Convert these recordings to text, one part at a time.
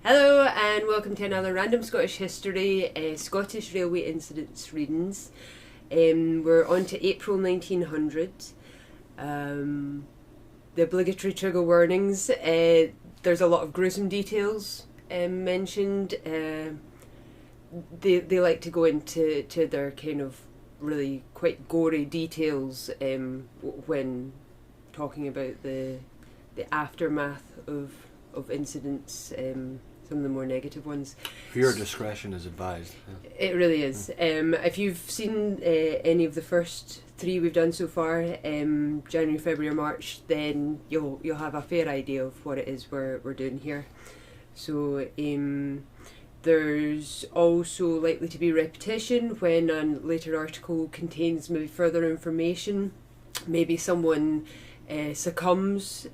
Hello and welcome to another Random Scottish History Scottish Railway Incidents readings. We're on to April 1900. The obligatory trigger warnings. There's a lot of gruesome details mentioned. They like to go into their kind of really quite gory details when talking about the aftermath of incidents. Some of the more negative ones. Your discretion is advised. Yeah. It really is. If you've seen any of the first three we've done so far, January, February or March, then you'll have a fair idea of what it is we're doing here. So there's also likely to be repetition when a later article contains maybe further information. Maybe someone succumbs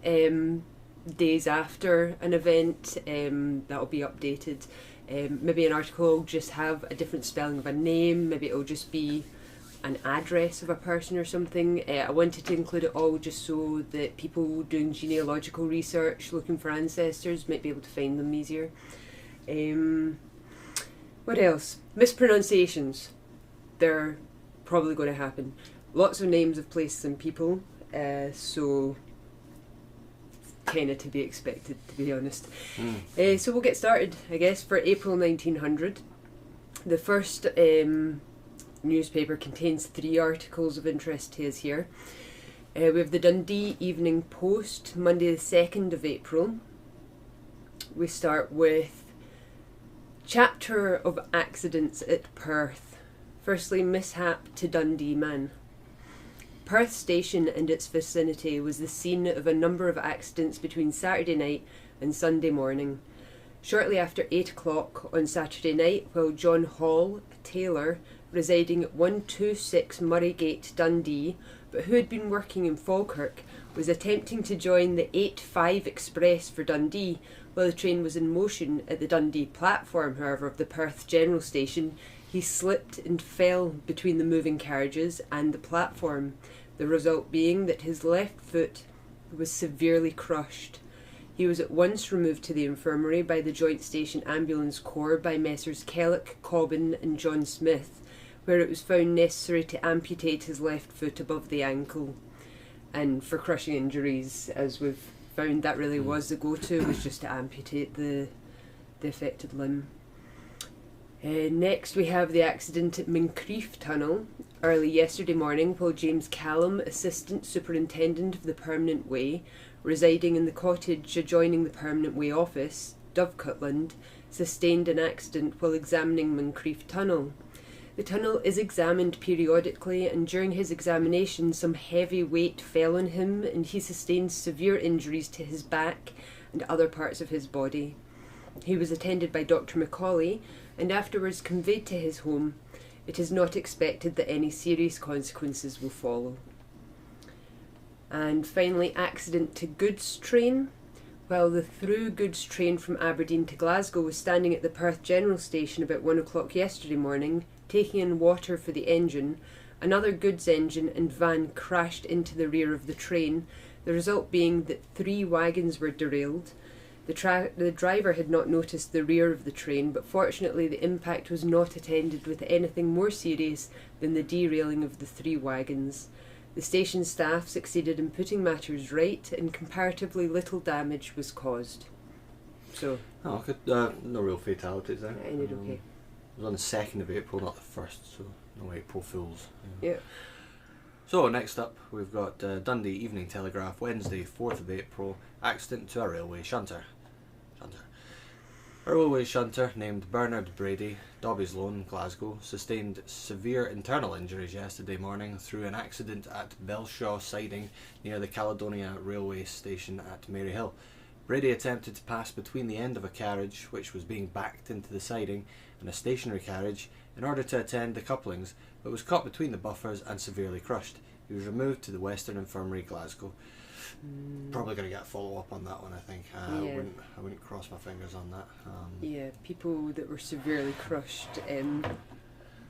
days after an event, that'll be updated. Maybe an article will just have a different spelling of a name, maybe it'll just be an address of a person or something. I wanted to include it all just so that people doing genealogical research, looking for ancestors, might be able to find them easier. What else? Mispronunciations. They're probably going to happen. Lots of names of places and people, so kind of to be expected, to be honest. So we'll get started, I guess, for April 1900. The first newspaper contains 3 articles of interest to us here. We have the Dundee Evening Post, Monday the 2nd of April. We start with chapter of accidents at Perth. Firstly, mishap to Dundee man. Perth Station and its vicinity was the scene of a number of accidents between Saturday night and Sunday morning. Shortly after 8 o'clock on Saturday night, while John Hall, a tailor, residing at 126 Murraygate, Dundee, but who had been working in Falkirk, was attempting to join the 8:05 express for Dundee while the train was in motion at the Dundee platform, however, of the Perth General Station. He slipped and fell between the moving carriages and the platform, the result being that his left foot was severely crushed. He was at once removed to the infirmary by the Joint Station Ambulance Corps by Messrs Kellock, Cobbin and John Smith, where it was found necessary to amputate his left foot above the ankle. And for crushing injuries, as we've found, that really was the go-to, was just to amputate the affected limb. Next we have the accident at Moncrieff Tunnel early yesterday morning, while James Callum, Assistant Superintendent of the Permanent Way, residing in the cottage adjoining the Permanent Way office, Dovecutland, sustained an accident while examining Moncrieff Tunnel. The tunnel is examined periodically, and during his examination some heavy weight fell on him and he sustained severe injuries to his back and other parts of his body. He was attended by Dr. Macaulay and afterwards conveyed to his home. It is not expected that any serious consequences will follow. And finally, accident to goods train. While the through goods train from Aberdeen to Glasgow was standing at the Perth General Station about 1 o'clock yesterday morning, taking in water for the engine, another goods engine and van crashed into the rear of the train, the result being that 3 wagons were derailed. The driver had not noticed the rear of the train, but fortunately the impact was not attended with anything more serious than the derailing of the 3 wagons. The station staff succeeded in putting matters right, and comparatively little damage was caused. So. Oh, good. No real fatalities there. I ended okay. It was on the 2nd of April, not the 1st, so no April Fools. Yeah. So next up, we've got Dundee Evening Telegraph, Wednesday, 4th of April, accident to a railway shunter. A railway shunter named Bernard Brady, Dobbies Loan, Glasgow, sustained severe internal injuries yesterday morning through an accident at Belshaw siding near the Caledonia railway station at Maryhill. Brady attempted to pass between the end of a carriage, which was being backed into the siding, and a stationary carriage in order to attend the couplings, but was caught between the buffers and severely crushed. He was removed to the Western Infirmary, Glasgow. Probably going to get a follow-up on that one, I think. I wouldn't cross my fingers on that. Yeah, people that were severely crushed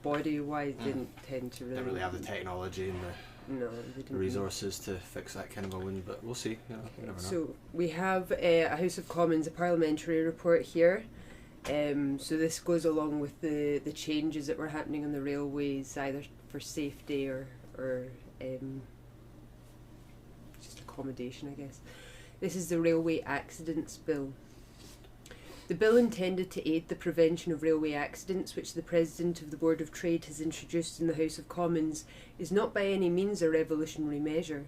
body-wise didn't tend to really... Didn't really have the technology and No, they didn't. resources to fix that kind of a wound, but we'll see. You never know. So we have a House of Commons, a parliamentary report here. So this goes along with the changes that were happening on the railways, either for safety or just accommodation, I guess. This is the Railway Accidents Bill. The bill intended to aid the prevention of railway accidents, which the President of the Board of Trade has introduced in the House of Commons, is not by any means a revolutionary measure,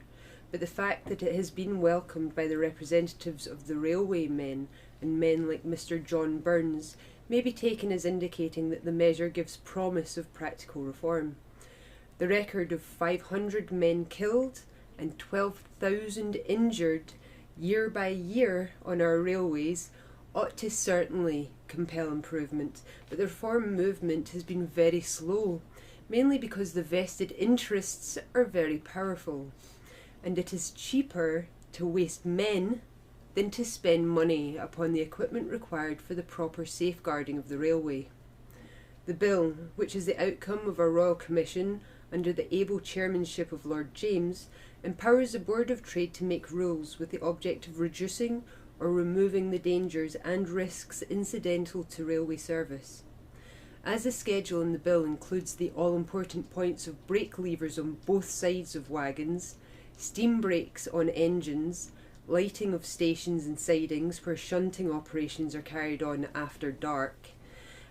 but the fact that it has been welcomed by the representatives of the railway men and men like Mr. John Burns may be taken as indicating that the measure gives promise of practical reform. The record of 500 men killed and 12,000 injured year by year on our railways ought to certainly compel improvement, but the reform movement has been very slow, mainly because the vested interests are very powerful, and it is cheaper to waste men than to spend money upon the equipment required for the proper safeguarding of the railway. The bill, which is the outcome of a Royal Commission under the able chairmanship of Lord James, empowers the Board of Trade to make rules with the object of reducing or removing the dangers and risks incidental to railway service. As the schedule in the bill includes the all-important points of brake levers on both sides of wagons, steam brakes on engines, lighting of stations and sidings where shunting operations are carried on after dark,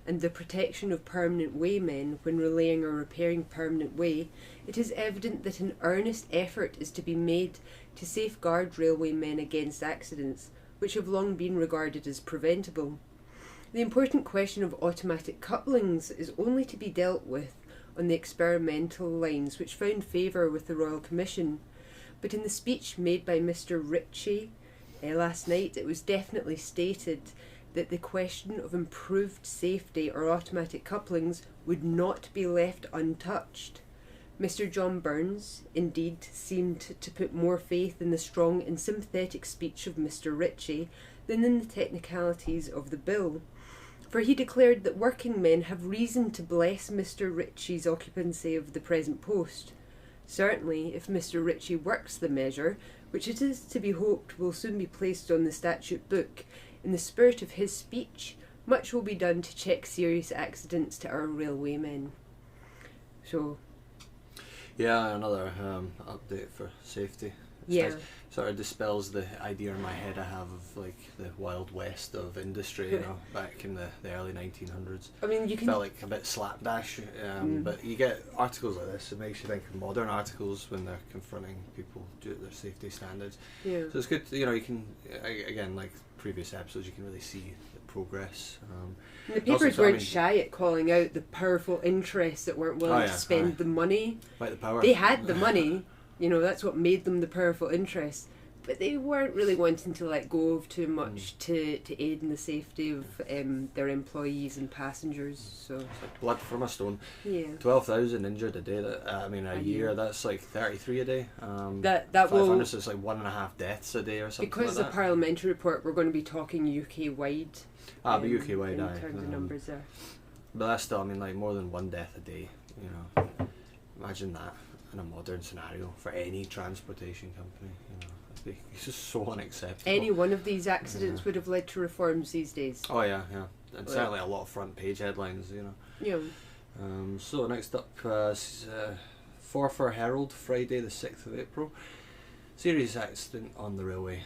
and the protection of permanent waymen when relaying or repairing permanent way, it is evident that an earnest effort is to be made to safeguard railway men against accidents, which have long been regarded as preventable. The important question of automatic couplings is only to be dealt with on the experimental lines which found favour with the Royal Commission, but in the speech made by Mr. Ritchie last night it was definitely stated that the question of improved safety or automatic couplings would not be left untouched. Mr. John Burns, indeed, seemed to put more faith in the strong and sympathetic speech of Mr. Ritchie than in the technicalities of the bill, for he declared that working men have reason to bless Mr. Ritchie's occupancy of the present post. Certainly, if Mr. Ritchie works the measure, which it is to be hoped will soon be placed on the statute book, in the spirit of his speech, much will be done to check serious accidents to our railwaymen. So, yeah, another update for safety. Yeah. Sort of dispels the idea in my head I have of like the Wild West of industry, you know, back in the early 1900s. I mean, you can... Felt like a bit slapdash, but you get articles like this, it makes you think of modern articles when they're confronting people due to their safety standards. Yeah. So it's good, you know, you can, again, like previous episodes, you can really see the progress. And the papers weren't shy at calling out the powerful interests that weren't willing to spend the money. Like the power. They had the money, you know, that's what made them the powerful interests. But they weren't really wanting to let go of too much to aid in the safety of their employees and passengers. So it's like blood from a stone. Yeah. 12,000 injured a day. A year. That's like 33 a day. That 500, will. so it's like 1.5 deaths a day or something. Because like the parliamentary report, we're going to be talking UK wide. But UK wide, in terms of numbers there. But that's still, I mean, like more than one death a day. You know, imagine that in a modern scenario for any transportation company. You know. It's just so unacceptable. Any one of these accidents would have led to reforms these days. Oh yeah, and certainly a lot of front page headlines, you know. Yeah. So next up, for Herald, Friday the 6th of April. Serious accident on the railway.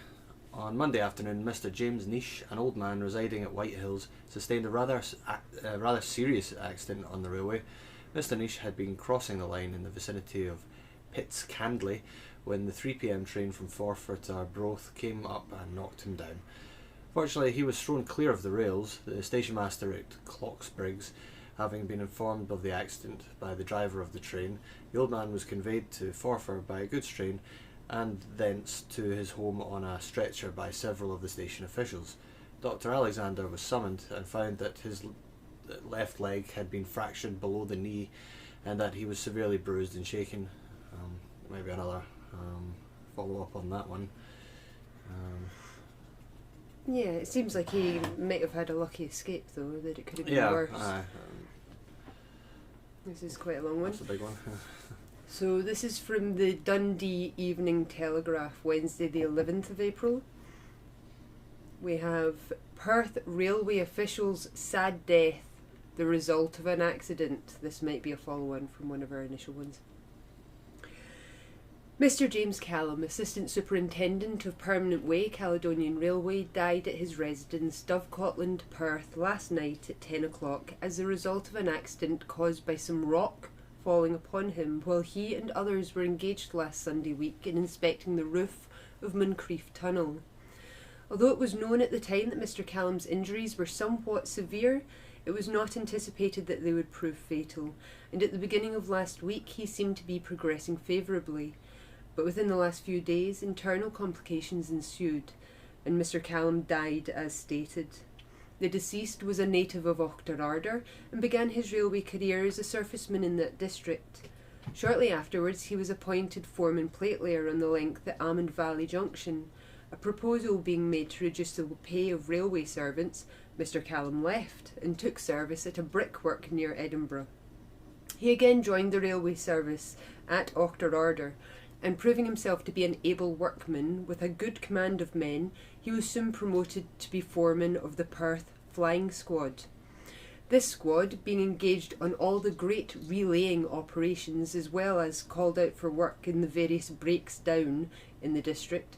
On Monday afternoon, Mr. James Niche, an old man residing at Whitehills, sustained a rather serious accident on the railway. Mr. Niche had been crossing the line in the vicinity of Pitts Candley when the 3 p.m. train from Forfar to Arbroath came up and knocked him down. Fortunately, he was thrown clear of the rails, the station master at Clocksbriggs having been informed of the accident by the driver of the train. The old man was conveyed to Forfar by a goods train and thence to his home on a stretcher by several of the station officials. Dr. Alexander was summoned and found that his left leg had been fractured below the knee and that he was severely bruised and shaken. Maybe another follow up on that one. Yeah, it seems like he might have had a lucky escape though, that it could have been worse. This is quite a long one. That's a big one. So this is from the Dundee Evening Telegraph, Wednesday the 11th of April. We have Perth railway officials' sad death, the result of an accident. This might be a follow-on from one of our initial ones. Mr. James Callum, Assistant Superintendent of Permanent Way, Caledonian Railway, died at his residence, Dovecotland, Perth, last night at 10 o'clock as a result of an accident caused by some rock falling upon him while he and others were engaged last Sunday week in inspecting the roof of Moncrieff Tunnel. Although it was known at the time that Mr. Callum's injuries were somewhat severe, it was not anticipated that they would prove fatal, and at the beginning of last week he seemed to be progressing favourably. But within the last few days, internal complications ensued, and Mr. Callum died as stated. The deceased was a native of Auchterarder and began his railway career as a surfaceman in that district. Shortly afterwards, he was appointed foreman platelayer on the length at Almond Valley Junction. A proposal being made to reduce the pay of railway servants, Mr. Callum left and took service at a brickwork near Edinburgh. He again joined the railway service at Auchterarder, and proving himself to be an able workman with a good command of men, he was soon promoted to be foreman of the Perth Flying Squad. This squad, being engaged on all the great relaying operations as well as called out for work in the various breaks down in the district,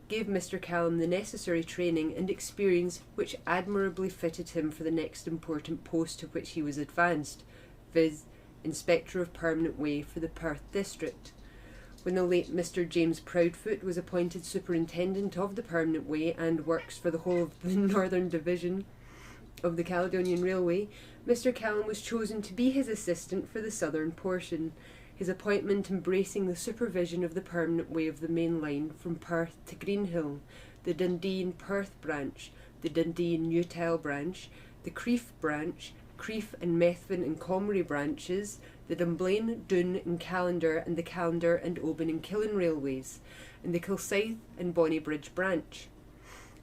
gave Mr. Callum the necessary training and experience which admirably fitted him for the next important post to which he was advanced, viz. Inspector of Permanent Way for the Perth district. When the late Mr. James Proudfoot was appointed Superintendent of the Permanent Way and Works for the whole of the Northern Division of the Caledonian Railway, Mr. Callum was chosen to be his assistant for the southern portion, his appointment embracing the supervision of the Permanent Way of the main line from Perth to Greenhill, the Dundee and Perth branch, the Dundee and Newtile branch, the Crieff branch, Crieff and Methven and Comrie branches, the Dunblane, Doon and Callander and the Callander and Oban and Killen railways, and the Kilsyth and Bonnybridge branch.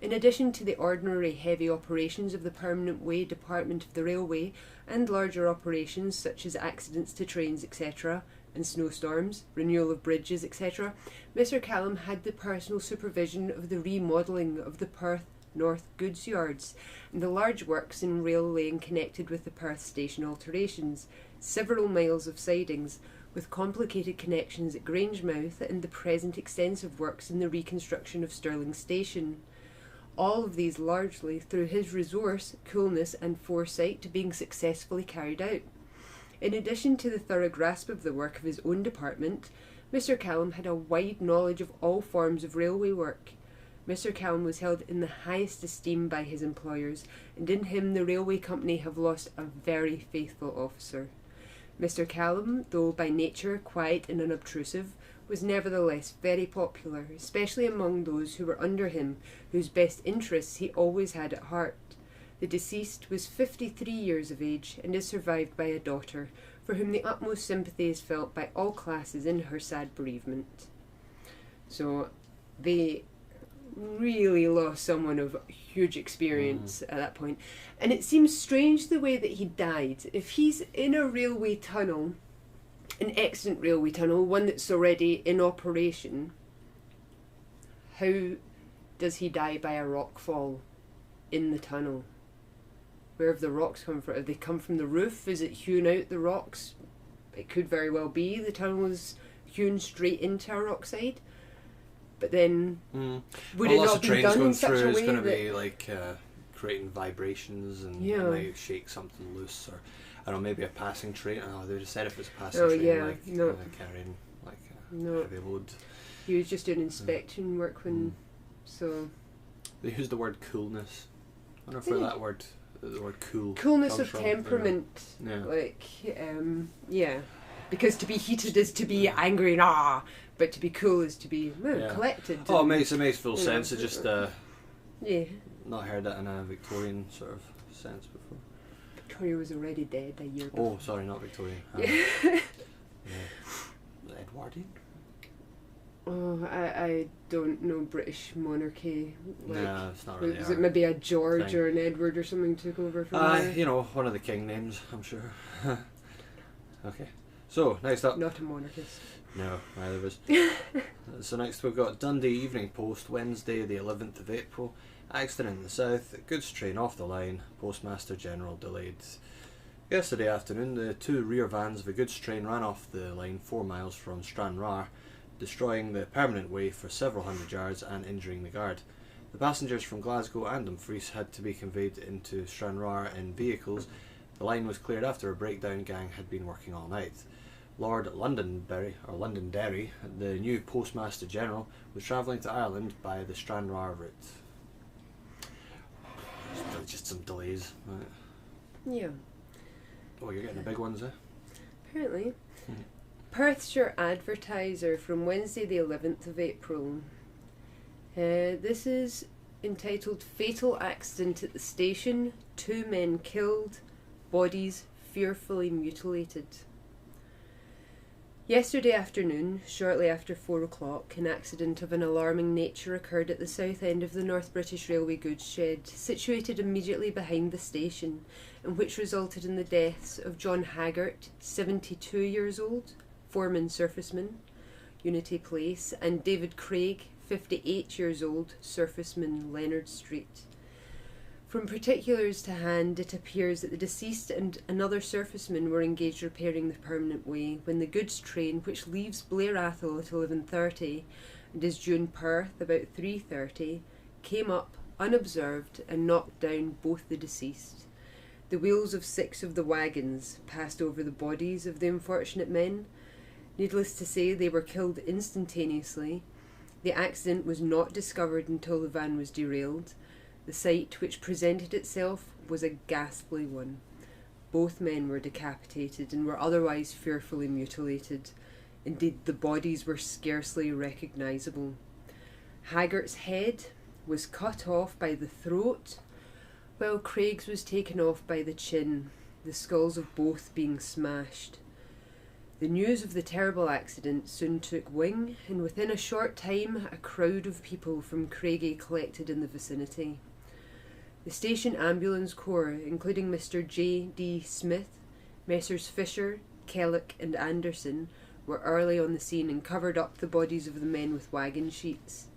In addition to the ordinary heavy operations of the Permanent Way Department of the Railway and larger operations such as accidents to trains, etc., and snowstorms, renewal of bridges, etc., Mr. Callum had the personal supervision of the remodelling of the Perth North goods yards and the large works in rail laying connected with the Perth station alterations, several miles of sidings, with complicated connections at Grangemouth and the present extensive works in the reconstruction of Stirling Station. All of these largely through his resource, coolness and foresight being successfully carried out. In addition to the thorough grasp of the work of his own department, Mr. Callum had a wide knowledge of all forms of railway work. Mr. Callum was held in the highest esteem by his employers, and in him the railway company have lost a very faithful officer. Mr. Callum, though by nature quiet and unobtrusive, was nevertheless very popular, especially among those who were under him, whose best interests he always had at heart. The deceased was 53 years of age and is survived by a daughter, for whom the utmost sympathy is felt by all classes in her sad bereavement. So they really lost someone of huge experience at that point. And it seems strange the way that he died. If he's in a railway tunnel, an excellent railway tunnel, one that's already in operation, how does he die by a rock fall in the tunnel? Where have the rocks come from? Have they come from the roof? Is it hewn out the rocks? It could very well be. The tunnel was hewn straight into a rock side. But then, would it not be done in such a way it's going to that be like creating vibrations and Yeah. it might shake something loose, or I don't know, maybe a passing train. Oh, they just said if it's a passing Oh, train, yeah, like no. carrying like No. heavy load. he was just doing inspection work when, so They used the word coolness. I wonder if Did where they? that word, the word cool. coolness comes of from. temperament, Yeah. like, yeah, because to be heated is to be angry and but to be cool is to be Yeah. collected. Oh, and- it makes full you know, sense. I just yeah, not heard that in a Victorian sort of sense before. Victoria was already dead a year before. Oh, sorry, not Victorian. Yeah. Edwardian? Oh, I don't know British monarchy. Like, No, it's not really. was it maybe a George thing. or an Edward or something took over from there? You know, one of the king names, I'm sure. Okay. So, next up. Not a monarchist. No, neither of us. So next we've got Dundee Evening Post, Wednesday the 11th of April. Accident in the south, goods train off the line, Postmaster General delayed. Yesterday afternoon, the two rear vans of a goods train ran off the line 4 miles from Stranraer, destroying the permanent way for several hundred yards and injuring the guard. The passengers from Glasgow and Dumfries had to be conveyed into Stranraer in vehicles. The line was cleared after a breakdown gang had been working all night. Lord Londonderry, the new Postmaster General, was travelling to Ireland by the Stranraer route. Just some delays. Right. Yeah. Oh, you're getting the big ones, eh? Apparently. Perthshire Advertiser from Wednesday the 11th of April. This is entitled Fatal Accident at the Station, 2 men killed, bodies fearfully mutilated. Yesterday afternoon, shortly after 4 o'clock, an accident of an alarming nature occurred at the south end of the North British Railway goods shed, situated immediately behind the station, and which resulted in the deaths of John Haggart, 72 years old, foreman surfaceman, Unity Place, and David Craig, 58 years old, surfaceman, Leonard Street. From particulars to hand, it appears that the deceased and another surfaceman were engaged repairing the permanent way when the goods train, which leaves Blair Athol at 11:30 and is due in Perth about 3:30, came up unobserved and knocked down both the deceased. The wheels of 6 of the wagons passed over the bodies of the unfortunate men. Needless to say, they were killed instantaneously. The accident was not discovered until the van was derailed. The sight which presented itself was a ghastly one. Both men were decapitated and were otherwise fearfully mutilated. Indeed, the bodies were scarcely recognisable. Haggart's head was cut off by the throat, while Craig's was taken off by the chin, the skulls of both being smashed. The news of the terrible accident soon took wing, and within a short time a crowd of people from Craigie collected in the vicinity. The station ambulance corps, including Mr. J.D. Smith, Messrs. Fisher, Kellock and Anderson, were early on the scene and covered up the bodies of the men with wagon sheets.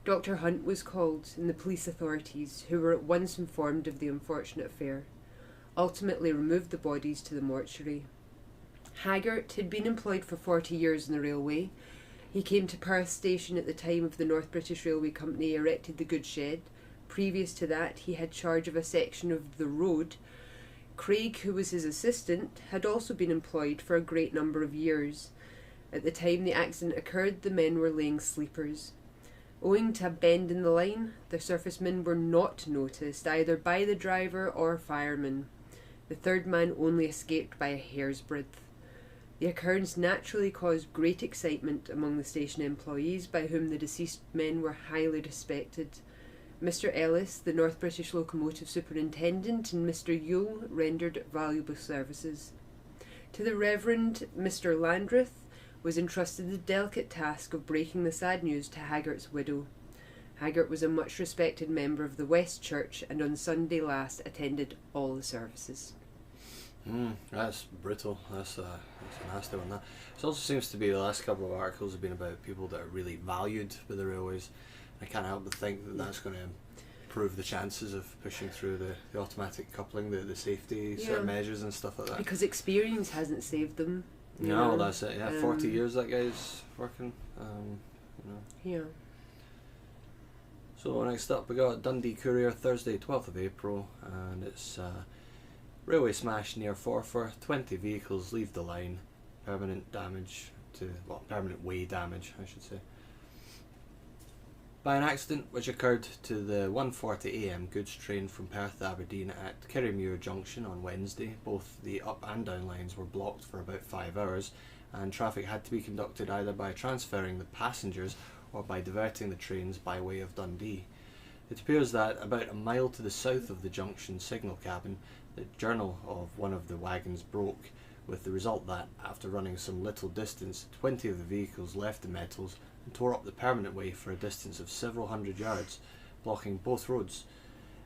Dr. Hunt was called, and the police authorities, who were at once informed of the unfortunate affair, ultimately removed the bodies to the mortuary. Haggart had been employed for 40 years in the railway. He came to Perth station at the time of the North British Railway Company erected the goods shed. Previous to that, he had charge of a section of the road. Craig, who was his assistant, had also been employed for a great number of years. At the time the accident occurred, the men were laying sleepers. Owing to a bend in the line, the surfacemen were not noticed either by the driver or fireman. The third man only escaped by a hair's breadth. The occurrence naturally caused great excitement among the station employees, by whom the deceased men were highly respected. Mr. Ellis, the North British Locomotive Superintendent, and Mr. Yule rendered valuable services. To the Reverend Mr. Landreth was entrusted the delicate task of breaking the sad news to Haggart's widow. Haggart was a much respected member of the West Church, and on Sunday last attended all the services. That's brutal. That's a nasty one. That it also seems to be the last couple of articles have been about people that are really valued by the railways. I can't help but think that that's going to improve the chances of pushing through the automatic coupling, the safety sort of measures and stuff like that. Because experience hasn't saved them. No, that's it. Yeah, 40 years that guy's working. Yeah. So next up we got Dundee Courier, Thursday 12th of April, and it's railway smash near Forfar. 20 vehicles leave the line. Permanent way damage, I should say. By an accident which occurred to the 1:40 AM goods train from Perth to Aberdeen at Kirriemuir Junction on Wednesday, both the up and down lines were blocked for about 5 hours, and traffic had to be conducted either by transferring the passengers or by diverting the trains by way of Dundee. It appears that about a mile to the south of the junction signal cabin, the journal of one of the wagons broke, with the result that, after running some little distance, 20 of the vehicles left the metals and tore up the permanent way for a distance of several hundred yards, blocking both roads.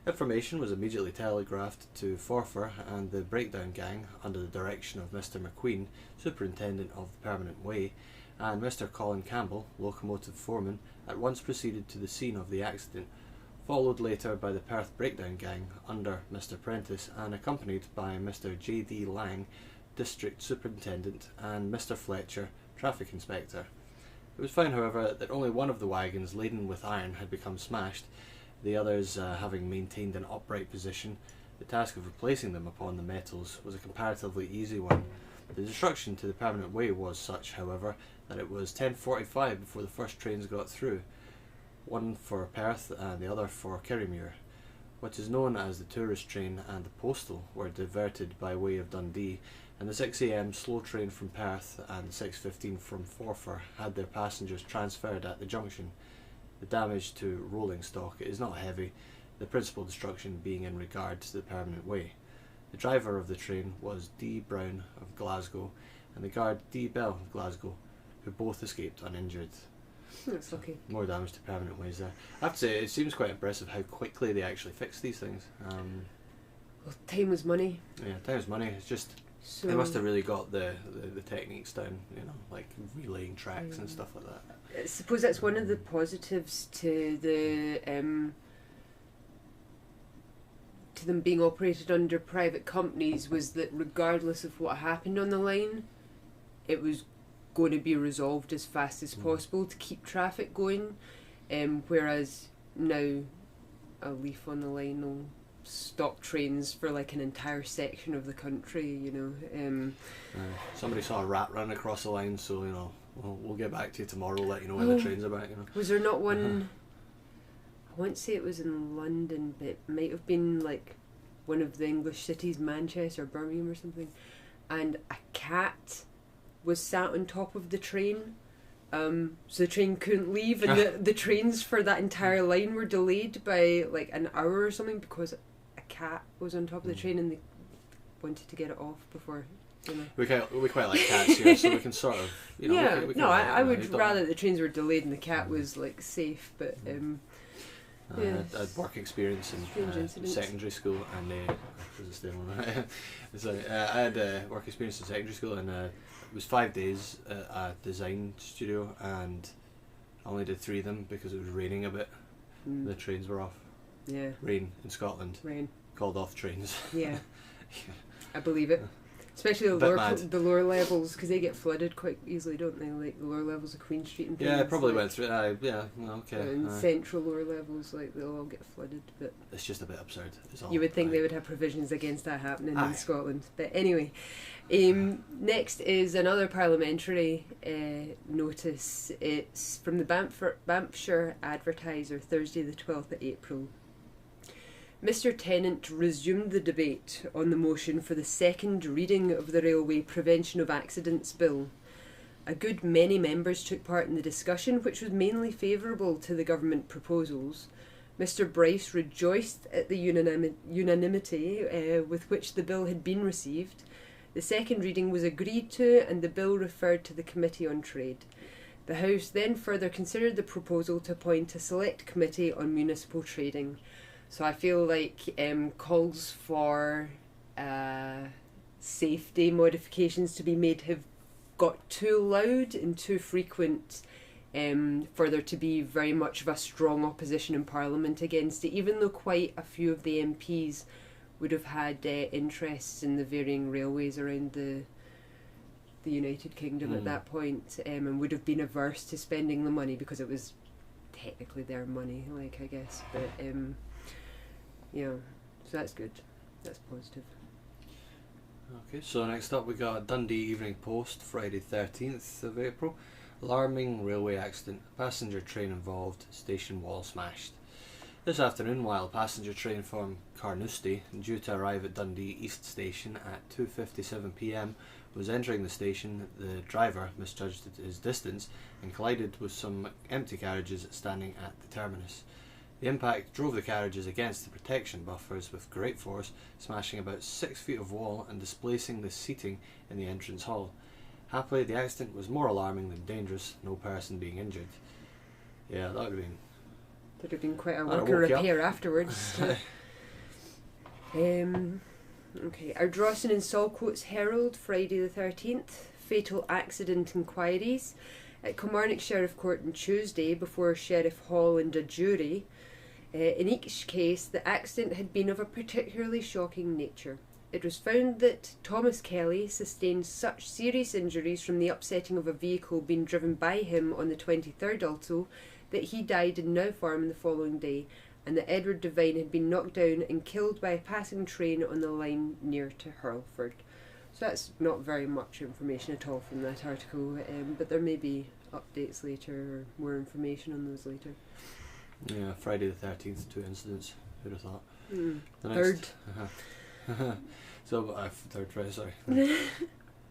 Information was immediately telegraphed to Forfar and the breakdown gang under the direction of Mr McQueen, superintendent of the Permanent Way, and Mr Colin Campbell, locomotive foreman, at once proceeded to the scene of the accident, followed later by the Perth breakdown gang under Mr Prentice and accompanied by Mr J.D. Lang, district superintendent, and Mr Fletcher, traffic inspector. It was found, however, that only one of the wagons laden with iron had become smashed, the others having maintained an upright position. The task of replacing them upon the metals was a comparatively easy one. The destruction to the Permanent Way was such, however, that it was 10:45 before the first trains got through, one for Perth and the other for Kirriemuir. What is known as the tourist train and the postal were diverted by way of Dundee, and the 6 a.m. slow train from Perth and the 6:15 from Forfar had their passengers transferred at the junction. The damage to rolling stock is not heavy, the principal destruction being in regard to the Permanent Way. The driver of the train was D. Brown of Glasgow and the guard D. Bell of Glasgow, who both escaped uninjured. That's lucky. More damage to Permanent Ways there. I have to say, it seems quite impressive how quickly they actually fix these things. Well, time was money. Yeah, time is money. It's just So they must have really got the techniques down, you know, like relaying tracks and stuff like that. I suppose that's one of the positives to them being operated under private companies, was that regardless of what happened on the line, it was going to be resolved as fast as possible to keep traffic going, whereas now a leaf on the line will stop trains for like an entire section of the country, you know. Somebody saw a rat run across the line, so, you know, we'll get back to you tomorrow, let you know when the train's about, you know. Was there not one, I won't say it was in London, but it might have been like one of the English cities, Manchester or Birmingham or something, and a cat was sat on top of the train, so the train couldn't leave, and the trains for that entire line were delayed by like an hour or something because a cat was on top of the train and they wanted to get it off before, you know. We quite like cats here, so we can sort of, you know. Yeah, we can I would rather the trains were delayed and the cat was like safe, but I had work experience in secondary school, and I had work experience in secondary school, and it was 5 days at a design studio, and I only did 3 of them because it was raining a bit. The trains were off. Yeah. Rain in Scotland. Rain. Called off trains. Yeah. I believe it. Especially the lower levels, because they get flooded quite easily, don't they? Like the lower levels of Queen Street and things. Yeah, probably like, went through. Okay. And central lower levels, like they'll all get flooded. But it's just a bit absurd. You would think they would have provisions against that happening in Scotland. But anyway, next is another parliamentary notice. It's from the Banffshire Advertiser, Thursday the 12th of April. Mr Tennant resumed the debate on the motion for the second reading of the Railway Prevention of Accidents Bill. A good many members took part in the discussion, which was mainly favourable to the government proposals. Mr Bryce rejoiced at the unanimity with which the bill had been received. The second reading was agreed to and the bill referred to the Committee on Trade. The House then further considered the proposal to appoint a select committee on municipal trading. So I feel like calls for safety modifications to be made have got too loud and too frequent for there to be very much of a strong opposition in Parliament against it, even though quite a few of the MPs would have had interests in the varying railways around the United Kingdom at that point, and would have been averse to spending the money because it was technically their money, like, I guess, but yeah, so that's good. That's positive. Okay, so next up we got Dundee Evening Post, Friday 13th of April. Alarming railway accident. Passenger train involved. Station wall smashed. This afternoon, while a passenger train from Carnoustie, due to arrive at Dundee East station at 2:57 p.m, was entering the station, the driver misjudged his distance and collided with some empty carriages standing at the terminus. The impact drove the carriages against the protection buffers with great force, smashing about 6 feet of wall and displacing the seating in the entrance hall. Happily, the accident was more alarming than dangerous, no person being injured. Yeah, that would have been... Would have been quite a work of repair afterwards. Okay, Ardrossan and Saltcoats Herald, Friday the 13th. Fatal accident inquiries at Kilmarnock Sheriff Court on Tuesday before Sheriff Hall and a jury. In each case, the accident had been of a particularly shocking nature. It was found that Thomas Kelly sustained such serious injuries from the upsetting of a vehicle being driven by him on the 23rd also that he died in Now Farm the following day, and that Edward Devine had been knocked down and killed by a passing train on the line near to Hurlford. So that's not very much information at all from that article, but there may be updates later or more information on those later. Yeah, Friday the 13th, 2 incidents. Who'd have thought? Third. Third, right, sorry.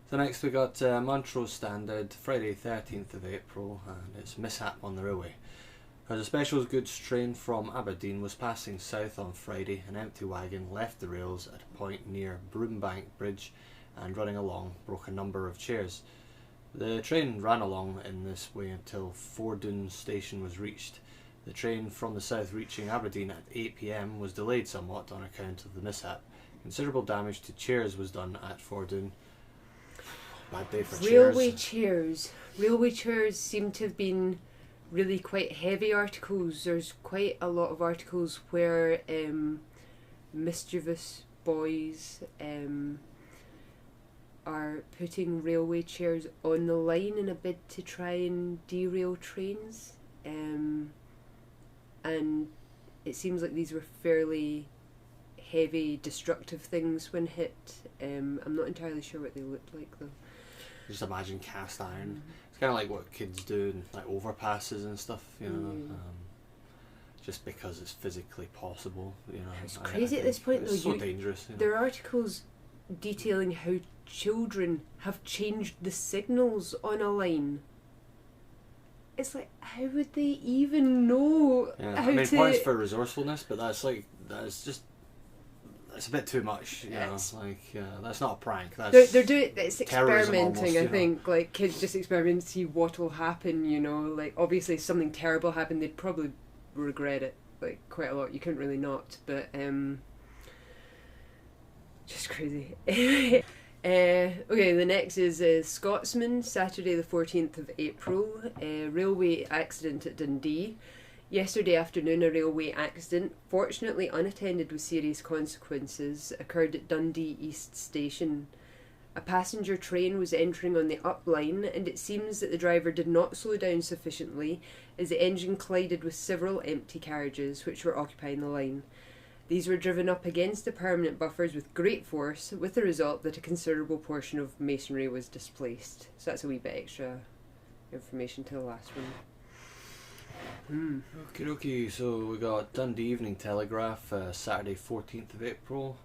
So next we got Montrose Standard, Friday 13th of April, and it's mishap on the railway. As a specials goods train from Aberdeen was passing south on Friday, an empty wagon left the rails at a point near Broombank Bridge and running along broke a number of chairs. The train ran along in this way until Fordun station was reached. The train from the south reaching Aberdeen at 8 p.m. was delayed somewhat on account of the mishap. Considerable damage to chairs was done at Fordun. Bad day for Railway chairs. Railway chairs seem to have been really quite heavy articles. There's quite a lot of articles where mischievous boys are putting railway chairs on the line in a bid to try and derail trains. And it seems like these were fairly heavy, destructive things when hit. I'm not entirely sure what they looked like though. Just imagine cast iron. It's kind of like what kids do in like overpasses and stuff, you know. Just because it's physically possible, you know. It's crazy at this point though. It's so dangerous. You know. There are articles detailing how children have changed the signals on a line. It's like, how would they even know how to... points for resourcefulness, but that's a bit too much, you know. That's not a prank. That's they're doing it's experimenting. Almost, I think like kids just experiment to see what will happen. You know, like obviously if something terrible happened, they'd probably regret it like quite a lot. You couldn't really not, but just crazy. Okay, the next is Scotsman, Saturday the 14th of April, railway accident at Dundee. Yesterday afternoon, a railway accident, fortunately unattended with serious consequences, occurred at Dundee East station. A passenger train was entering on the up line, and it seems that the driver did not slow down sufficiently as the engine collided with several empty carriages which were occupying the line. These were driven up against the permanent buffers with great force, with the result that a considerable portion of masonry was displaced. So that's a wee bit extra information to the last one. Okay, so we got Dundee Evening Telegraph, Saturday 14th of April,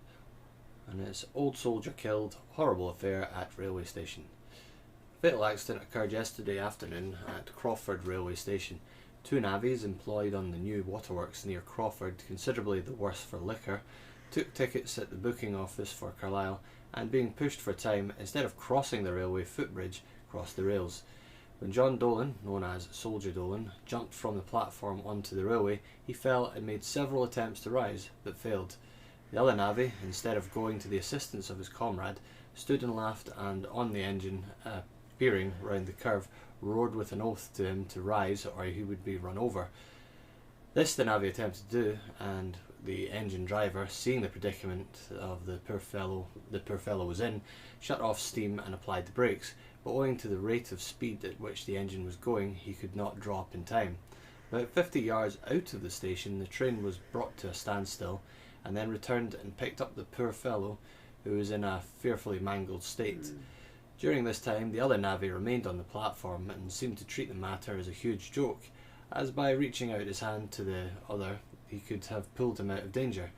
and it's old soldier killed, horrible affair at railway station. Fatal accident occurred yesterday afternoon at Crawford railway station. 2 navvies employed on the new waterworks near Crawford, considerably the worse for liquor, took tickets at the booking office for Carlisle and, being pushed for time, instead of crossing the railway footbridge, crossed the rails. When John Dolan, known as Soldier Dolan, jumped from the platform onto the railway, he fell and made several attempts to rise, but failed. The other navvy, instead of going to the assistance of his comrade, stood and laughed, and on the engine, peering round the curve, roared with an oath to him to rise or he would be run over. This the navvy attempted to do, and the engine driver, seeing the predicament of the poor fellow was in, shut off steam and applied the brakes, but owing to the rate of speed at which the engine was going, he could not draw up in time. About 50 yards out of the station, the train was brought to a standstill, and then returned and picked up the poor fellow, who was in a fearfully mangled state. During this time, the other navvy remained on the platform and seemed to treat the matter as a huge joke, as by reaching out his hand to the other, he could have pulled him out of danger.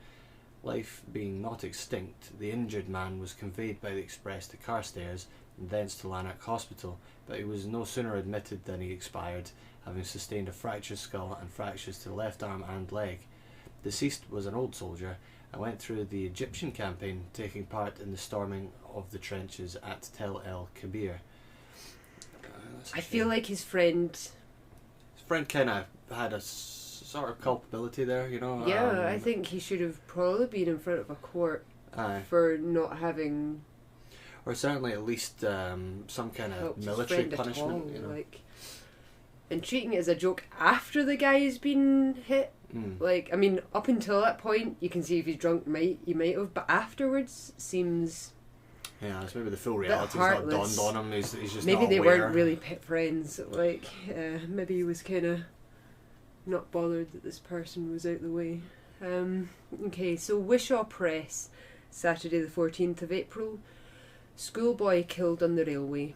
Life being not extinct, the injured man was conveyed by the express to Carstairs and thence to Lanark Hospital, but he was no sooner admitted than he expired, having sustained a fractured skull and fractures to the left arm and leg. Deceased was an old soldier and went through the Egyptian campaign, taking part in the storming of the trenches at Tel El Kebir. I feel like his friend kind of had a sort of culpability there, you know. Yeah, I think he should have probably been in front of a court for not having, or certainly at least some kind of military punishment, you know. Like, and treating it as a joke after the guy's been hit. Like, I mean, up until that point, you can see if he's drunk, he might have, but afterwards seems. Yeah, it's maybe the full reality's not dawned on him. He's just maybe not they aware. weren't really pit friends. Like, maybe he was kind of not bothered that this person was out the way. Okay, so Wishaw Press, Saturday the 14th of April. Schoolboy killed on the railway.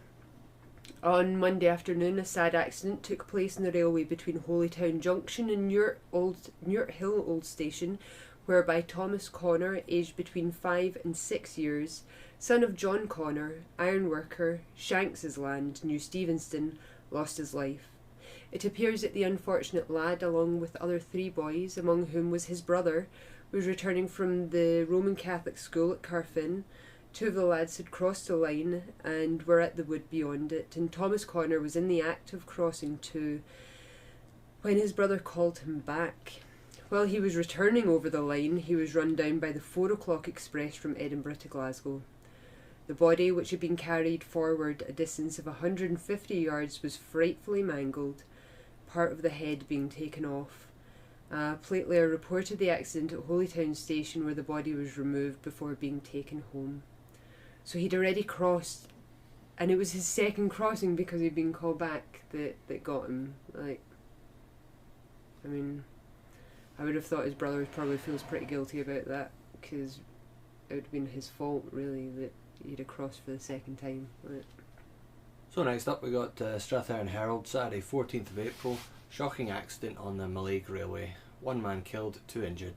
On Monday afternoon, a sad accident took place on the railway between Holytown Junction and Muir Hill Old Station, whereby Thomas Connor, aged between 5 and 6 years, son of John Connor, ironworker, Shanks's Land, New Stevenston, lost his life. It appears that the unfortunate lad, along with other 3 boys, among whom was his brother, was returning from the Roman Catholic school at Carfin. 2 of the lads had crossed the line and were at the wood beyond it, and Thomas Connor was in the act of crossing too, when his brother called him back. While he was returning over the line, he was run down by the 4 o'clock express from Edinburgh to Glasgow. The body, which had been carried forward a distance of 150 yards, was frightfully mangled, part of the head being taken off. Platelair reported the accident at Holytown Station, where the body was removed before being taken home. So he'd already crossed, and it was his second crossing because he'd been called back that got him. Like, I mean, I would have thought his brother probably feels pretty guilty about that, because it would have been his fault, really, that he'd have crossed for the second time. Like. So next up we got Strathairn Herald, Saturday 14th of April. Shocking accident on the Mallaig Railway. 1 man killed, 2 injured.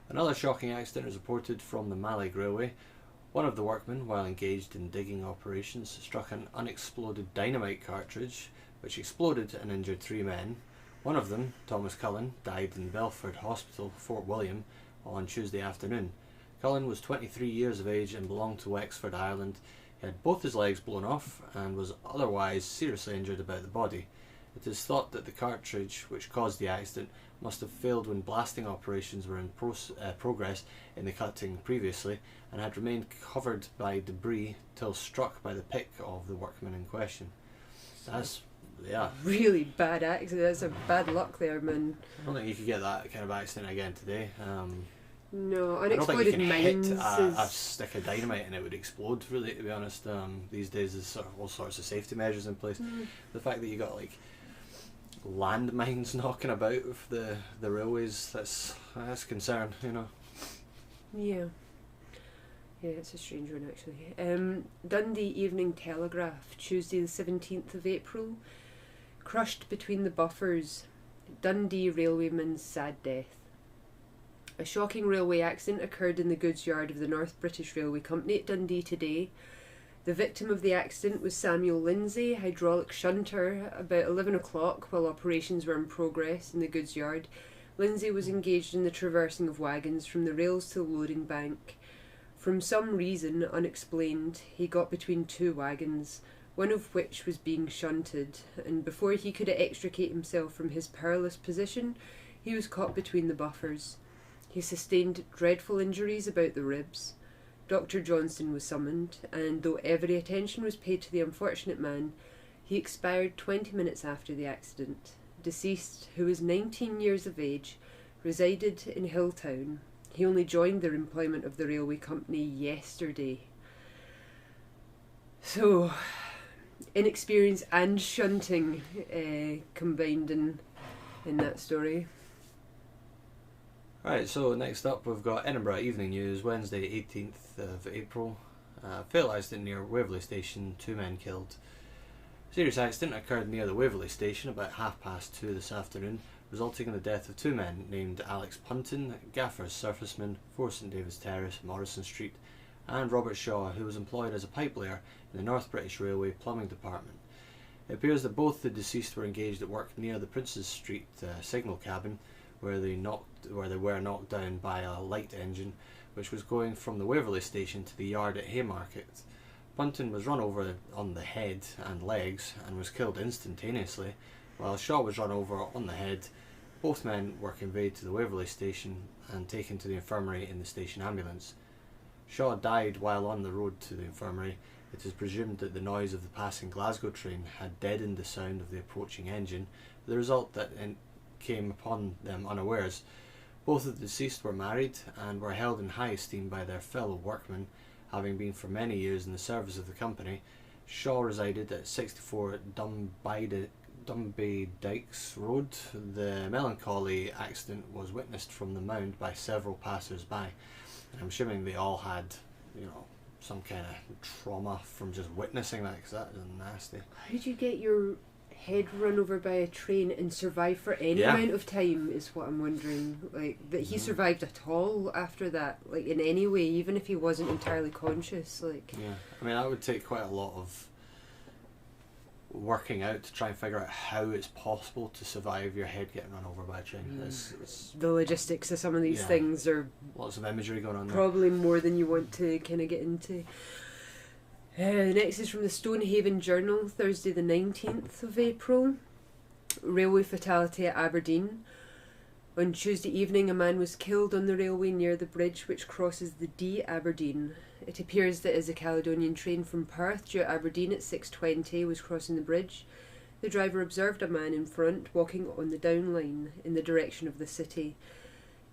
Another shocking accident is reported from the Mallaig Railway. One of the workmen, while engaged in digging operations, struck an unexploded dynamite cartridge, which exploded and injured 3 men. One of them, Thomas Cullen, died in Belford Hospital, Fort William, on Tuesday afternoon. Cullen was 23 years of age and belonged to Wexford, Ireland. He had both his legs blown off and was otherwise seriously injured about the body. It is thought that the cartridge which caused the accident must have failed when blasting operations were in progress in the cutting previously, and had remained covered by debris till struck by the pick of the workman in question. That's, yeah, really bad accident. That's a bad luck there, man. I don't think you could get that kind of accident again today. No, I don't think unexploded you can hit mines a stick of dynamite and it would explode, really, to be honest. These days there's sort of all sorts of safety measures in place. The fact that you got like landmines knocking about with the railways, that's concern, you know. Yeah, it's a strange one, actually. Dundee Evening Telegraph, Tuesday the 17th of April. Crushed between the buffers, Dundee railwayman's sad death. A shocking railway accident occurred in the goods yard of the North British Railway Company at Dundee today. The victim of the accident was Samuel Lindsay, hydraulic shunter. About 11 o'clock, while operations were in progress in the goods yard, Lindsay was engaged in the traversing of wagons from the rails to the loading bank. From some reason unexplained, he got between 2 wagons, one of which was being shunted, and before he could extricate himself from his perilous position, he was caught between the buffers. He sustained dreadful injuries about the ribs. Dr. Johnston was summoned, and though every attention was paid to the unfortunate man, he expired 20 minutes after the accident. Deceased, who was 19 years of age, resided in Hilltown. He only joined the employment of the railway company yesterday. So, inexperience and shunting combined in that story. Right, so next up we've got Edinburgh Evening News, Wednesday 18th of April. Fatal accident near Waverley Station, 2 men killed. Serious accident occurred near the Waverley Station about 2:30 this afternoon, resulting in the death of 2 men named Alex Punton, Gaffer's surfaceman, 4 St David's Terrace, Morrison Street, and Robert Shaw, who was employed as a pipe layer in the North British Railway Plumbing Department. It appears that both the deceased were engaged at work near the Princes Street signal cabin, where they were knocked down by a light engine which was going from the Waverley Station to the yard at Haymarket. Punton was run over on the head and legs and was killed instantaneously, while Shaw was run over on the head. Both men were conveyed to the Waverley station and taken to the infirmary in the station ambulance. Shaw died while on the road to the infirmary. It is presumed that the noise of the passing Glasgow train had deadened the sound of the approaching engine, with the result that it came upon them unawares. Both of the deceased were married and were held in high esteem by their fellow workmen, having been for many years in the service of the company. Shaw resided at 64 Dunby Dykes Road. The melancholy accident was witnessed from the mound by several passers-by. I'm assuming they all had, some kind of trauma from just witnessing that, because that is nasty. How did you get your head run over by a train and survive for any amount of time is what I'm wondering. Like, that he survived at all after that, like, in any way, even if he wasn't entirely conscious. Like, yeah, I mean, that would take quite a lot of working out to try and figure out how it's possible to survive your head getting run over by a train. It's the logistics of some of these things are lots of imagery going on there. Probably more than you want to kind of get into. Next is from the Stonehaven Journal, Thursday the 19th of April. Railway fatality at Aberdeen. On Tuesday evening, a man was killed on the railway near the bridge which crosses the Dee Aberdeen. It appears that as a Caledonian train from Perth due Aberdeen at 6:20 was crossing the bridge, the driver observed a man in front walking on the down line in the direction of the city.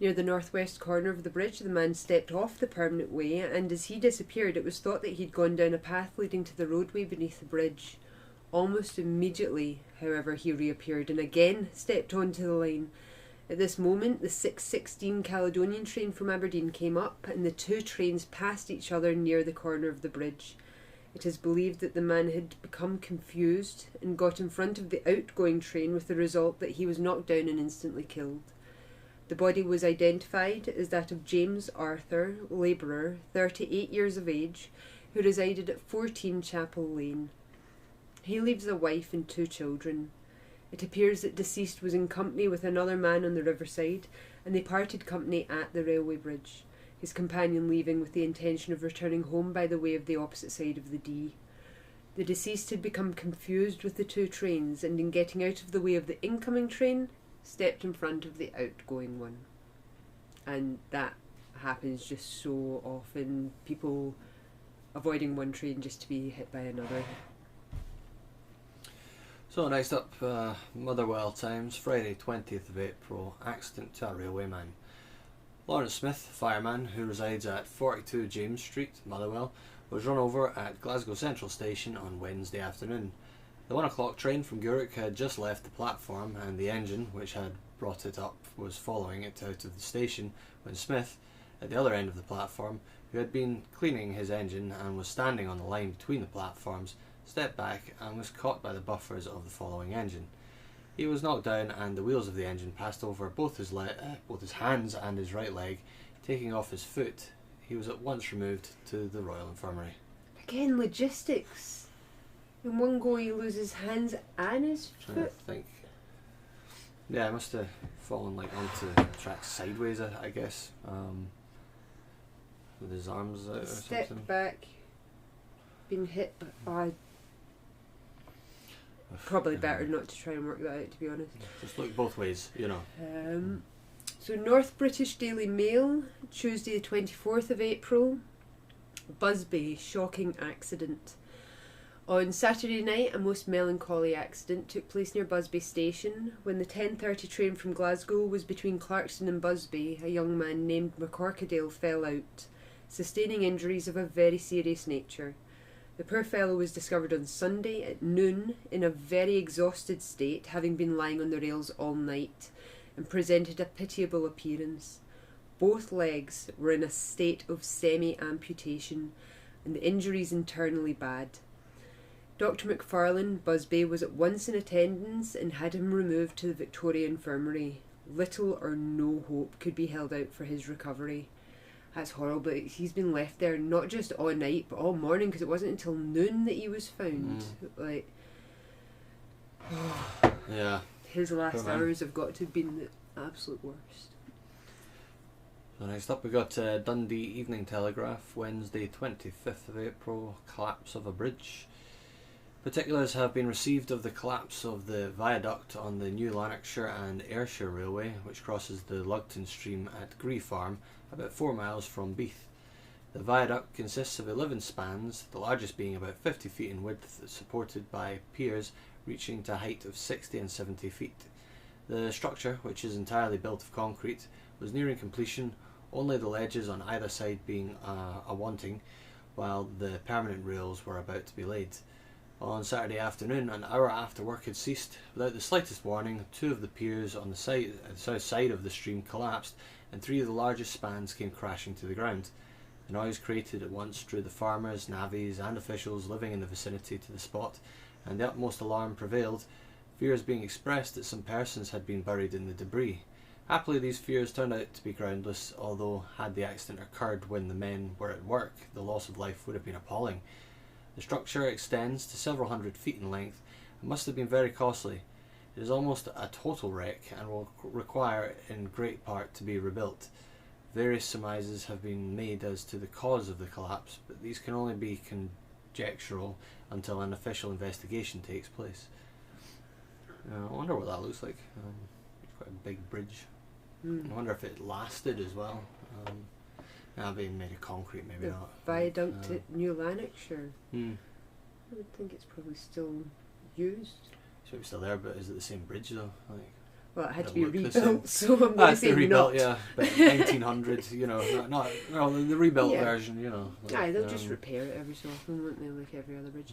Near the northwest corner of the bridge, the man stepped off the permanent way, and as he disappeared, it was thought that he'd gone down a path leading to the roadway beneath the bridge. Almost immediately, however, he reappeared and again stepped onto the line. At this moment, the 6:16 Caledonian train from Aberdeen came up, and the two trains passed each other near the corner of the bridge. It is believed that the man had become confused and got in front of the outgoing train, with the result that he was knocked down and instantly killed. The body was identified as that of James Arthur, labourer, 38 years of age, who resided at 14 Chapel Lane. He leaves a wife and 2 children. It appears that deceased was in company with another man on the riverside, and they parted company at the railway bridge, his companion leaving with the intention of returning home by the way of the opposite side of the Dee. The deceased had become confused with the 2 trains, and in getting out of the way of the incoming train, stepped in front of the outgoing one. And that happens just so often, people avoiding one train just to be hit by another. So next up, Motherwell Times, Friday 20th of April, accident to a railwayman. Lawrence Smith, fireman who resides at 42 James Street, Motherwell, was run over at Glasgow Central Station on Wednesday afternoon. The 1 o'clock train from Gourock had just left the platform, and the engine, which had brought it up, was following it out of the station when Smith, at the other end of the platform, who had been cleaning his engine and was standing on the line between the platforms, stepped back and was caught by the buffers of the following engine. He was knocked down, and the wheels of the engine passed over both his hands and his right leg, taking off his foot. He was at once removed to the Royal Infirmary. Again, logistics. In one go, he loses hands and his foot. I think. Yeah, it must have fallen onto the track sideways, I guess. With his arms out or Stepped something. back, been hit by. Probably better not to try and work that out, to be honest. Just look both ways, So North British Daily Mail, Tuesday the 24th of April. Busby, shocking accident. On Saturday night, a most melancholy accident took place near Busby Station. When the 10:30 train from Glasgow was between Clarkston and Busby, a young man named McCorkadale fell out, sustaining injuries of a very serious nature. The poor fellow was discovered on Sunday at noon in a very exhausted state, having been lying on the rails all night, and presented a pitiable appearance. Both legs were in a state of semi-amputation, and the injuries internally bad. Dr. McFarlane, Busby, was at once in attendance and had him removed to the Victoria Infirmary. Little or no hope could be held out for his recovery. That's horrible. He's been left there not just all night, but all morning, because it wasn't until noon that he was found. Yeah. His last hours have got to have been the absolute worst. So next up, we got Dundee Evening Telegraph, Wednesday 25th of April, collapse of a bridge. Particulars have been received of the collapse of the viaduct on the New Lanarkshire and Ayrshire Railway, which crosses the Lugton stream at Gree Farm, about 4 miles from Beath. The viaduct consists of 11 spans, the largest being about 50 feet in width, supported by piers reaching to a height of 60 and 70 feet. The structure, which is entirely built of concrete, was nearing completion, only the ledges on either side being a wanting, while the permanent rails were about to be laid. On Saturday afternoon, an hour after work had ceased, without the slightest warning, 2 of the piers on the south side of the stream collapsed, and 3 of the largest spans came crashing to the ground. The noise created at once drew the farmers, navvies and officials living in the vicinity to the spot, and the utmost alarm prevailed, fears being expressed that some persons had been buried in the debris. Happily, these fears turned out to be groundless, although had the accident occurred when the men were at work, the loss of life would have been appalling. The structure extends to several hundred feet in length and must have been very costly. It is almost a total wreck and will require in great part to be rebuilt. Various surmises have been made as to the cause of the collapse, but these can only be conjectural until an official investigation takes place. I wonder what that looks like. It's quite a big bridge. I wonder if it lasted as well. Being made of concrete, maybe the not. Viaduct at New Lanarkshire. I would think it's probably still used. So it's still there, but is it the same bridge though? Well, it had to It'll be look the same. rebuilt, so I'm going to say rebuilt, not. yeah, but 1900, the rebuilt Yeah. version, They'll just repair it every so often, won't they, like every other bridge.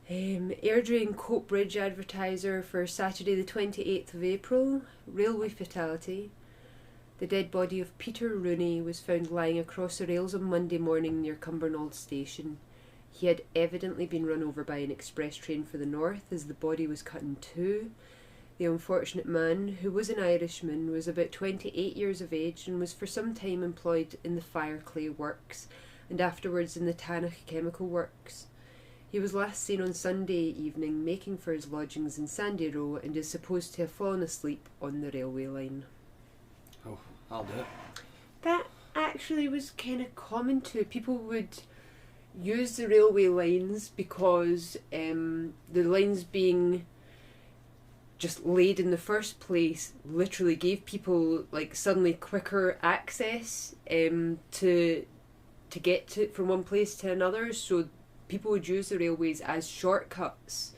Airdrie and Cope Bridge advertiser for Saturday the 28th of April, railway fatality. The dead body of Peter Rooney was found lying across the rails on Monday morning near Cumbernauld Station. He had evidently been run over by an express train for the north as the body was cut in two. The unfortunate man, who was an Irishman, was about 28 years of age and was for some time employed in the Fireclay Works and afterwards in the Tannoch Chemical Works. He was last seen on Sunday evening making for his lodgings in Sandy Row and is supposed to have fallen asleep on the railway line. Oh, I'll do it. That actually was kind of common too. People would use the railway lines because the lines being just laid in the first place literally gave people like suddenly quicker access to get to from one place to another. So people would use the railways as shortcuts,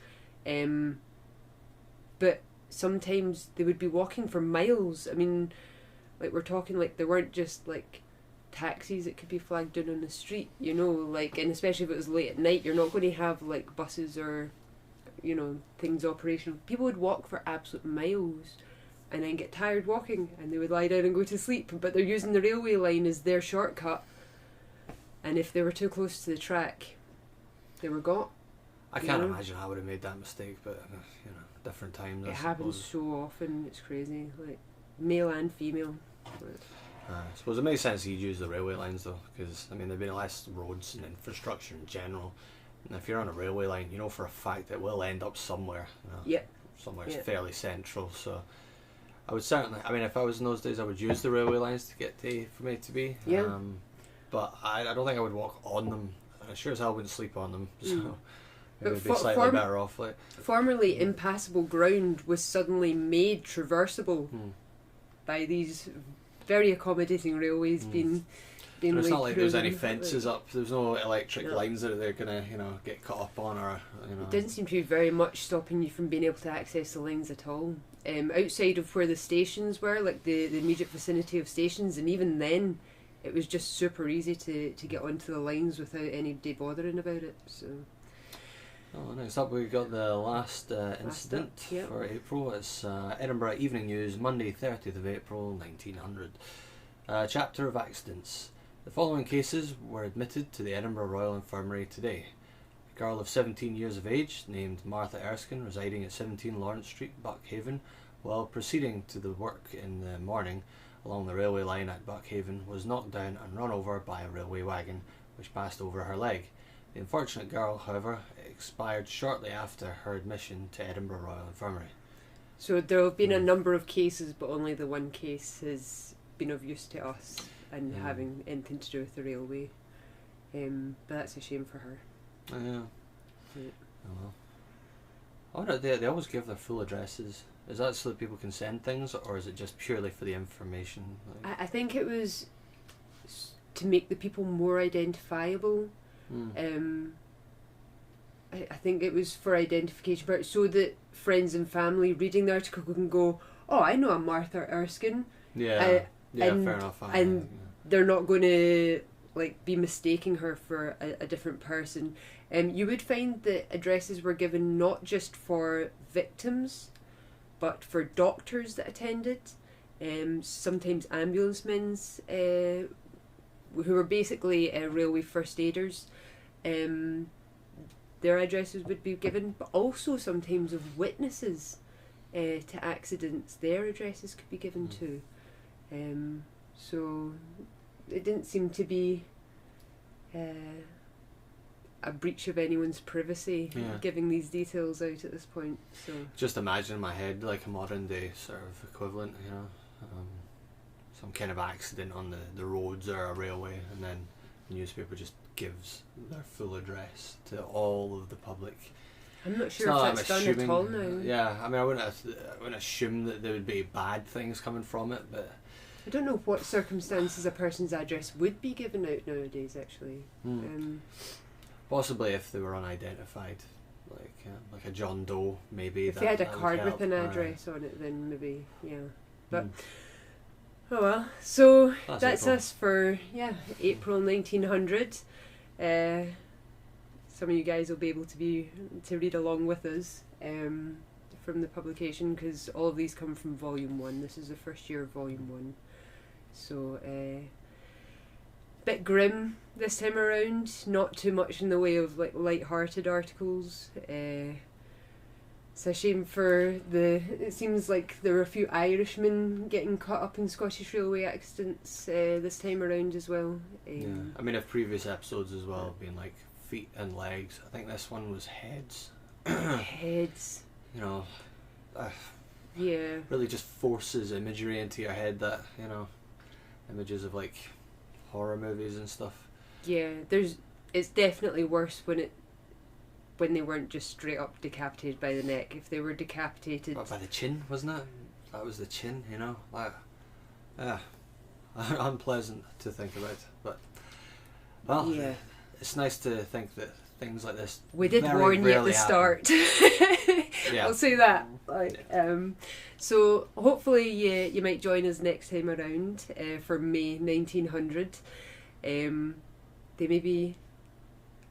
but sometimes they would be walking for miles. I mean, like we're talking like there weren't just like taxis that could be flagged down on the street, like, and especially if it was late at night, you're not going to have like buses or things operational. People would walk for absolute miles and then get tired walking and they would lie down and go to sleep, but they're using the railway line as their shortcut, and if they were too close to the track they were got. I can't imagine I would have made that mistake, but different times. It happens so often, it's crazy, like male and female. I suppose it makes sense you'd use the railway lines though, because there'd be less roads and infrastructure in general, and if you're on a railway line, you know for a fact it will end up somewhere. Somewhere fairly central. So I would certainly, if I was in those days, I would use the railway lines to get to from A to B. But I don't think I would walk on them. I sure as hell wouldn't sleep on them. So maybe I'd be slightly better off. Formerly impassable ground was suddenly made traversable by these very accommodating railways being it's not like there's any fences up. There's no electric lines that they're gonna get cut up on, or It didn't seem to be very much stopping you from being able to access the lines at all. Outside of where the stations were, like the immediate vicinity of stations, and even then it was just super easy to get onto the lines without anybody bothering about it. So. Next up we've got the last incident for April. It's Edinburgh Evening News, Monday 30th of April 1900. Chapter of accidents. The following cases were admitted to the Edinburgh Royal Infirmary today. A girl of 17 years of age, named Martha Erskine, residing at 17 Lawrence Street, Buckhaven, while proceeding to the work in the morning along the railway line at Buckhaven, was knocked down and run over by a railway wagon which passed over her leg. The unfortunate girl, however, expired shortly after her admission to Edinburgh Royal Infirmary. So there have been a number of cases, but only the one case has been of use to us and having anything to do with the railway. But that's a shame for her. Oh well. I wonder, they always give their full addresses. Is that so that people can send things, or is it just purely for the information? Like, I think it was to make the people more identifiable. I think it was for identification purposes, so that friends and family reading the article can go, oh, I know a Martha Erskine. yeah, and, fair enough. And they're not going to like be mistaking her for a different person. You would find that addresses were given not just for victims, but for doctors that attended, sometimes ambulance men who were basically railway first aiders. Their addresses would be given, but also sometimes of witnesses to accidents. Their addresses could be given too. So it didn't seem to be a breach of anyone's privacy giving these details out at this point. So just imagine in my head like a modern day sort of equivalent, you know, some kind of accident on the roads or a railway, and then the newspaper just gives their full address to all of the public. I'm not sure if that's done at all now. Yeah, I mean, I wouldn't assume that there would be bad things coming from it, but I don't know what circumstances a person's address would be given out nowadays, actually. Possibly if they were unidentified, like a John Doe, maybe. If they had a card with an address on it, then maybe, yeah. But oh well. So that's April. us for April 1900. Some of you guys will be able to read along with us from the publication, because all of these come from Volume 1. This is the first year of Volume 1. So bit grim this time around, not too much in the way of like light-hearted articles. It's a shame for it seems like there were a few Irishmen getting caught up in Scottish railway accidents this time around as well. I mean, if previous episodes as well have been like feet and legs, I think this one was heads. Heads. You know, yeah. Really just forces imagery into your head, that, you know, images of like horror movies and stuff. Yeah, it's definitely worse when they weren't just straight up decapitated by the neck. If they were decapitated by the chin, wasn't it? That was the chin, you know, like, unpleasant to think about. But well, yeah, it's nice to think that things like this. We did warn you at the start. Yeah. I'll say that. So hopefully you might join us next time around for May 1900. They may be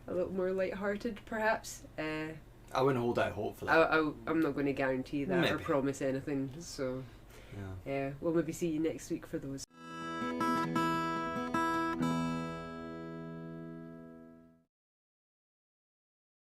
a little more light-hearted, perhaps. I wouldn't hold out hope for that. I'm not going to guarantee that or promise anything. So yeah, we'll maybe see you next week for those.